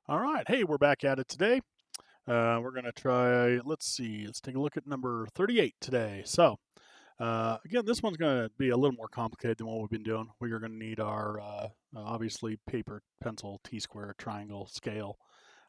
All right, hey, we're back at it today. We're going to try, let's take a look at number 38 today. So, again, this one's going to be a little more complicated than what we've been doing. We are going to need our, obviously, paper, pencil, T-square, triangle, scale.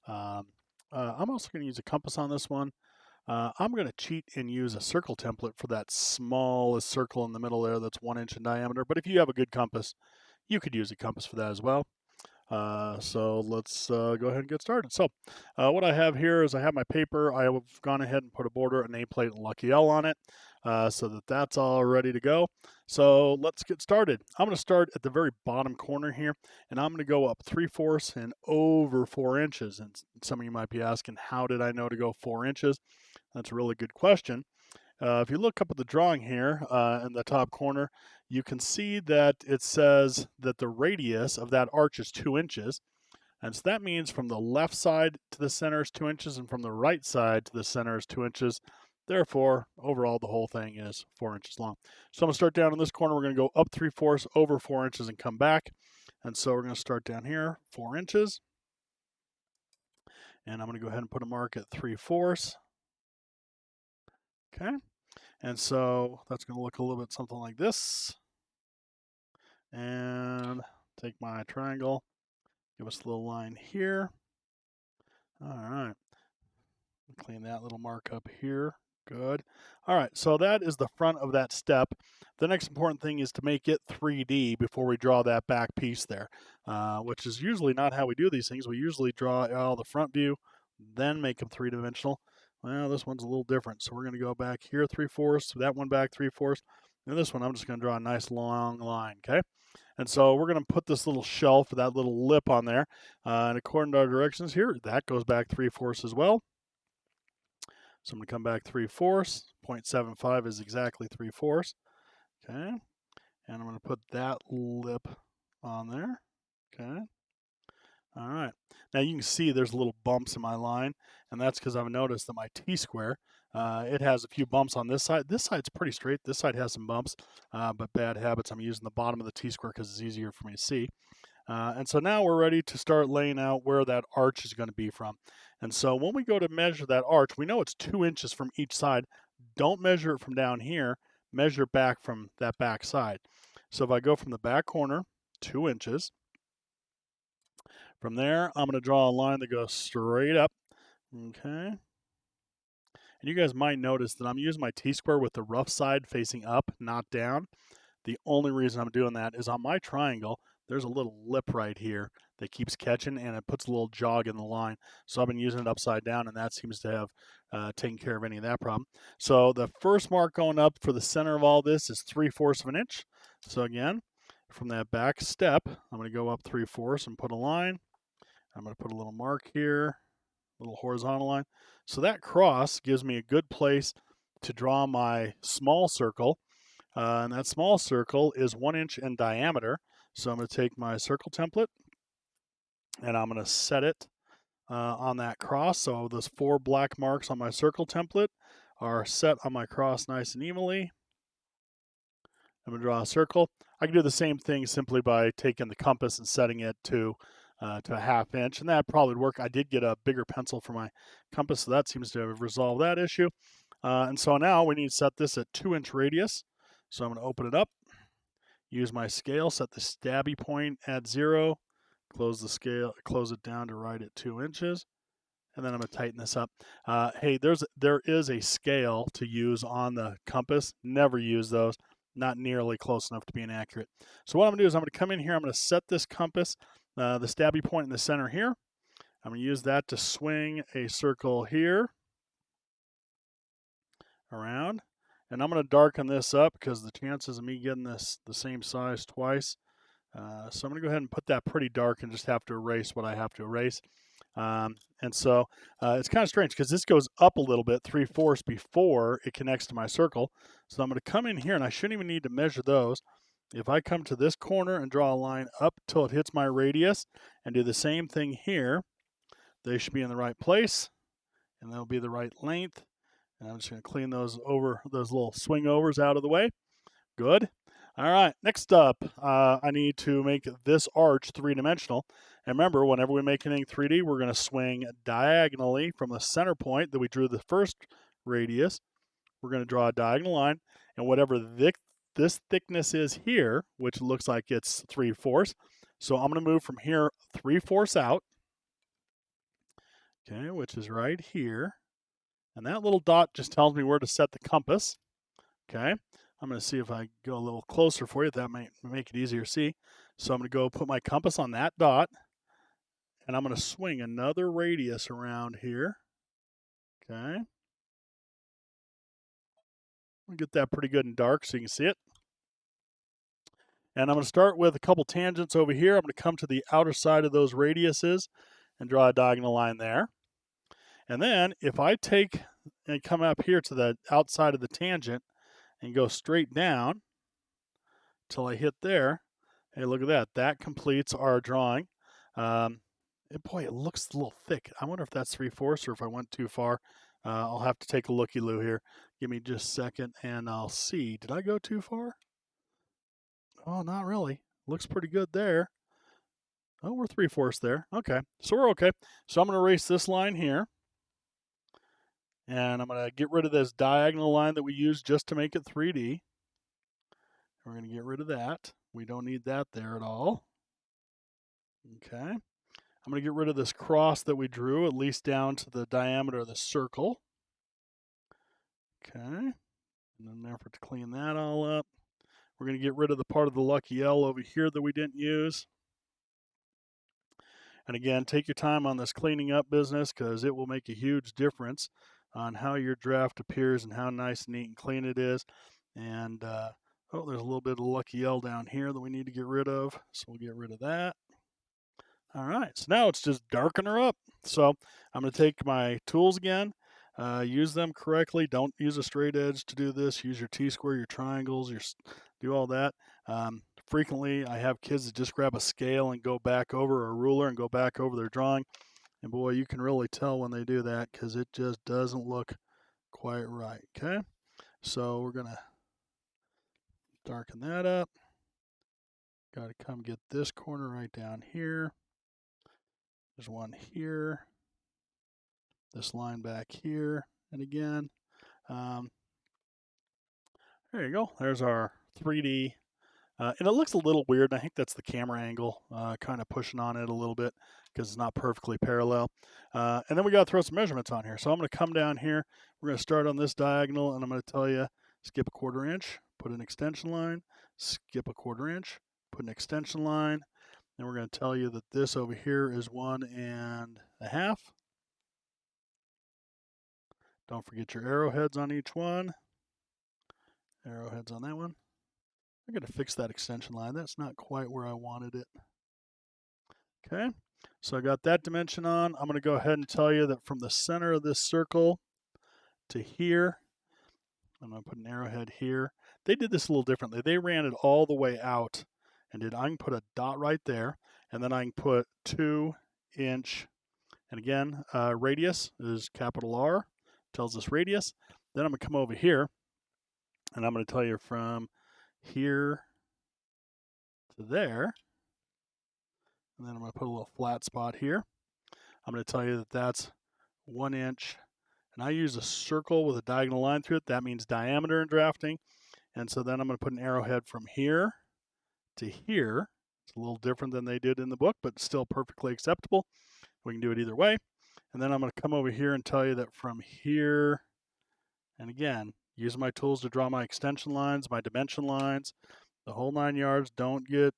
Um, I'm also going to use a compass on this one. I'm going to cheat and use a circle template for that smallest circle in the middle there that's 1 inch in diameter. But if you have a good compass, you could use a compass for that as well. So let's go ahead and get started. So what I have here is I have my paper. I have gone ahead and put a border, a nameplate, and Lucky L on it so that that's all ready to go. So let's get started. I'm going to start at the very bottom corner here, and I'm going to go up 3/4 and over 4 inches. And some of you might be asking, how did I know to go 4 inches? That's a really good question. If you look up at the drawing here in the top corner, you can see that it says that the radius of that arch is 2 inches. And so that means from the left side to the center is 2 inches, and from the right side to the center is 2 inches. Therefore, overall, the whole thing is 4 inches long. So I'm going to start down in this corner. We're going to go up 3/4 over 4 inches and come back. And so we're going to start down here, 4 inches. And I'm going to go ahead and put a mark at 3/4. Okay. And so that's going to look a little bit something like this. And take my triangle, give us a little line here. All right. Clean that little mark up here. Good. All right, so that is the front of that step. The next important thing is to make it 3D before we draw that back piece there, which is usually not how we do these things. We usually draw all the front view, then make them three-dimensional. Well, this one's a little different. So we're going to go back here 3/4, that one back 3/4, and this one I'm just going to draw a nice long line, okay? And so we're going to put this little shelf, that little lip on there, and according to our directions here, that goes back 3/4 as well. So I'm going to come back 3/4. 0.75 is exactly 3/4. Okay. And I'm going to put that lip on there. Okay. All right. Now you can see there's little bumps in my line, and that's because I've noticed that my T-square, it has a few bumps on this side. This side's pretty straight. This side has some bumps, but bad habits. I'm using the bottom of the T-square because it's easier for me to see. And so now we're ready to start laying out where that arch is going to be from. And so when we go to measure that arch, we know it's 2 inches from each side. Don't measure it from down here. Measure back from that back side. So if I go from the back corner, 2 inches. From there, I'm going to draw a line that goes straight up. Okay. And you guys might notice that I'm using my T-square with the rough side facing up, not down. The only reason I'm doing that is on my triangle, there's a little lip right here that keeps catching and it puts a little jog in the line. So I've been using it upside down and that seems to have taken care of any of that problem. So the first mark going up for the center of all this is 3/4 of an inch. So again, from that back step, I'm going to go up 3/4 and put a line. I'm going to put a little mark here, a little horizontal line. So that cross gives me a good place to draw my small circle. And that small circle is 1 inch in diameter. So I'm going to take my circle template and I'm going to set it on that cross. So those 4 black marks on my circle template are set on my cross nice and evenly. I'm going to draw a circle. I can do the same thing simply by taking the compass and setting it to a 1/2 inch, and that probably would work. I did get a bigger pencil for my compass, so that seems to have resolved that issue. And so now we need to set this at 2-inch radius. So I'm going to open it up, use my scale, set the stabby point at 0, close the scale, close it down to right at 2 inches, and then I'm going to tighten this up. Hey, there is a scale to use on the compass. Never use those. Not nearly close enough to be inaccurate. So what I'm going to do is I'm going to come in here. I'm going to set this compass, the stabby point in the center here. I'm going to use that to swing a circle here around. And I'm going to darken this up because the chances of me getting this the same size twice. So I'm going to go ahead and put that pretty dark and just have to erase what I have to erase. And so it's kind of strange because this goes up a little bit, 3/4 before it connects to my circle. So I'm going to come in here and I shouldn't even need to measure those. If I come to this corner and draw a line up till it hits my radius and do the same thing here, they should be in the right place and they'll be the right length. And I'm just going to clean those little swing overs out of the way. Good. All right, next up, I need to make this arch 3-dimensional. And remember, whenever we make anything 3D, we're going to swing diagonally from the center point that we drew the first radius. We're going to draw a diagonal line, and whatever this thickness is here, which looks like it's 3/4. So I'm going to move from here 3/4 out, okay, which is right here. And that little dot just tells me where to set the compass, okay? I'm going to see if I go a little closer for you. That might make it easier to see. So I'm going to go put my compass on that dot, and I'm going to swing another radius around here, okay? I'll get that pretty good and dark so you can see it. And I'm going to start with a couple tangents over here. I'm going to come to the outer side of those radiuses and draw a diagonal line there. And then if I take and come up here to the outside of the tangent and go straight down till I hit there, hey, look at that. That completes our drawing. Boy, it looks a little thick. I wonder if that's 3/4 or if I went too far. I'll have to take a looky-loo here. Give me just a second and I'll see. Did I go too far? Oh, not really. Looks pretty good there. Oh, we're 3/4 there. Okay, so we're okay. So I'm going to erase this line here. And I'm going to get rid of this diagonal line that we used just to make it 3D. We're going to get rid of that. We don't need that there at all. Okay. I'm going to get rid of this cross that we drew, at least down to the diameter of the circle. Okay. In an effort to clean that all up. We're going to get rid of the part of the lucky L over here that we didn't use. And again, take your time on this cleaning up business because it will make a huge difference on how your draft appears and how nice, neat, and clean it is. And, oh, there's a little bit of lucky L down here that we need to get rid of. So we'll get rid of that. All right, so now it's just darken her up. So I'm going to take my tools again, use them correctly. Don't use a straight edge to do this. Use your T-square, your triangles, do all that. Frequently, I have kids that just grab a scale and go back over, or a ruler and go back over their drawing. And boy, you can really tell when they do that because it just doesn't look quite right, okay? So we're going to darken that up. Got to come get this corner right down here. There's one here. This line back here. And again, there you go. There's our 3D. And it looks a little weird, and I think that's the camera angle kind of pushing on it a little bit because it's not perfectly parallel. And then we got to throw some measurements on here. So I'm going to come down here. We're going to start on this diagonal, and I'm going to tell you, skip a 1/4 inch, put an extension line, skip a 1/4 inch, put an extension line, and we're going to tell you that this over here is 1.5. Don't forget your arrowheads on each one. Arrowheads on that one. I'm going to fix that extension line. That's not quite where I wanted it. Okay, so I got that dimension on. I'm going to go ahead and tell you that from the center of this circle to here, I'm going to put an arrowhead here. They did this a little differently. They ran it all the way out and I can put a dot right there, and then I can put 2 inch, and again, radius is capital R, tells us radius. Then I'm going to come over here, and I'm going to tell you from here to there, and then I'm going to put a little flat spot here. I'm going to tell you that that's 1 inch, and I use a circle with a diagonal line through it. That means diameter in drafting. And so then I'm going to put an arrowhead from here to here. It's a little different than they did in the book, but still perfectly acceptable. We can do it either way. And then I'm going to come over here and tell you that from here, and again, using my tools to draw my extension lines, my dimension lines, the whole 9 yards. Don't get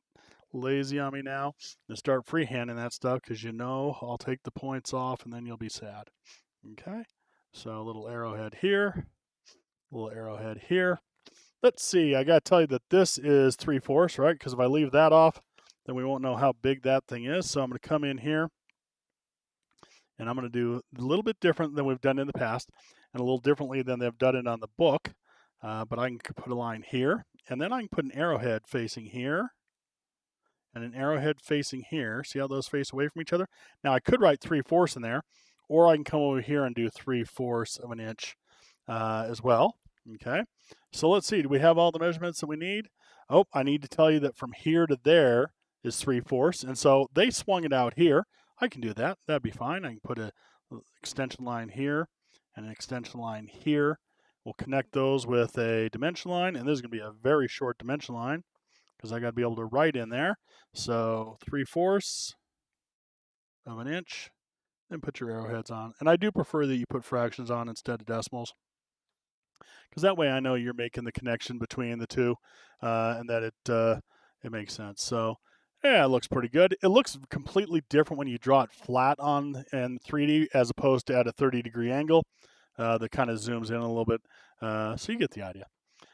lazy on me now and start freehanding that stuff because you know I'll take the points off and then you'll be sad. Okay, so a little arrowhead here, a little arrowhead here. Let's see, I got to tell you that this is 3/4, right? Because if I leave that off, then we won't know how big that thing is. So I'm going to come in here and I'm going to do a little bit different than we've done in the past and a little differently than they've done it on the book. But I can put a line here, and then I can put an arrowhead facing here and an arrowhead facing here. See how those face away from each other? Now I could write 3/4 in there, or I can come over here and do 3/4 of an inch as well. Okay, so let's see. Do we have all the measurements that we need? Oh, I need to tell you that from here to there is 3/4, and so they swung it out here. I can do that. That'd be fine. I can put a extension line here and an extension line here. We'll connect those with a dimension line, and this is going to be a very short dimension line because I got to be able to write in there. So 3/4 of an inch, then put your arrowheads on. And I do prefer that you put fractions on instead of decimals, because that way I know you're making the connection between the two, and that it makes sense. So yeah, it looks pretty good. It looks completely different when you draw it flat on in 3D as opposed to at a 30-degree angle. That kind of zooms in a little bit, so you get the idea.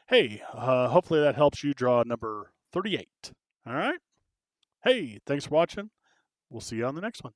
Hey, hopefully that helps you draw number 38. All right. Hey, thanks for watching. We'll see you on the next one.